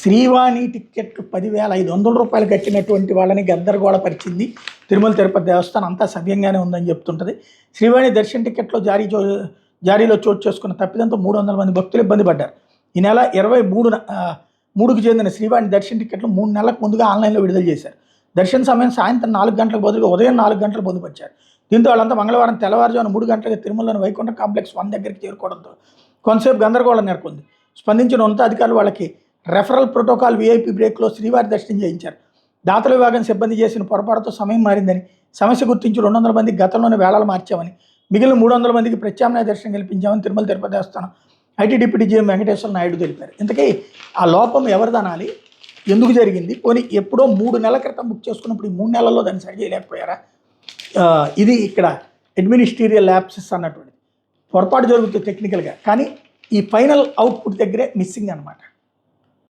శ్రీవాణి టిక్కెట్లు 10,500 రూపాయలు కట్టినటువంటి వాళ్ళని గందరగోళపరిచింది తిరుమల తిరుపతి దేవస్థానం. అంతా సవ్యంగానే ఉందని చెప్తుంటుంది. శ్రీవాణి దర్శన టిక్కెట్లో జారీలో చోటు చేసుకున్న తప్పిదంతో 300 మంది భక్తులు ఇబ్బంది పడ్డారు. ఈ నెల 23కు చెందిన శ్రీవాణి దర్శన టిక్కెట్లు 3 నెలలకు ముందుగా ఆన్లైన్లో విడుదల చేశారు. దర్శన సమయం సాయంత్రం 4 గంటలకు బదులుగా ఉదయం 4 గంటలకు పొందుపరిచారు. దీంతో వాళ్ళంతా మంగళవారం తెల్లవారుజామున 3 గంటలకు తిరుమలలోని వైకుంఠ కాంప్లెక్స్ 1 దగ్గరికి చేరుకోవడంతో కొంతసేపు గందరగోళం నెలకొంది. స్పందించిన ఉన్నతాధికారులు వాళ్ళకి రెఫరల్ ప్రోటోకాల్ వీఐపీ బ్రేక్లో శ్రీవారి దర్శనం చేయించారు. దాతల విభాగం సిబ్బంది చేసిన పొరపాటుతో సమయం మారిందని, సమస్య గుర్తించి 200 మందికి గతంలోనే వేళలు మార్చామని, మిగిలిన 300 మందికి ప్రత్యామ్నాయ దర్శనం కల్పించామని తిరుమల తిరుపతి దేవస్థానం IT deputy GM Venkateswara Naidu తెలిపారు. ఇంతకీ ఆ లోపం ఎవరిదనాలి, ఎందుకు జరిగింది, పోనీ ఎప్పుడో 3 నెలల క్రితం బుక్ చేసుకున్నప్పుడు ఈ 3 నెలల్లో దాన్ని సరి చేయలేకపోయారా? ఇది ఇక్కడ అడ్మినిస్ట్రీరియల్ ల్యాప్సెస్ అన్నటువంటిది. పొరపాటు జరుగుతుంది టెక్నికల్గా, కానీ ఈ ఫైనల్ అవుట్పుట్ దగ్గరే మిస్సింగ్ అనమాట.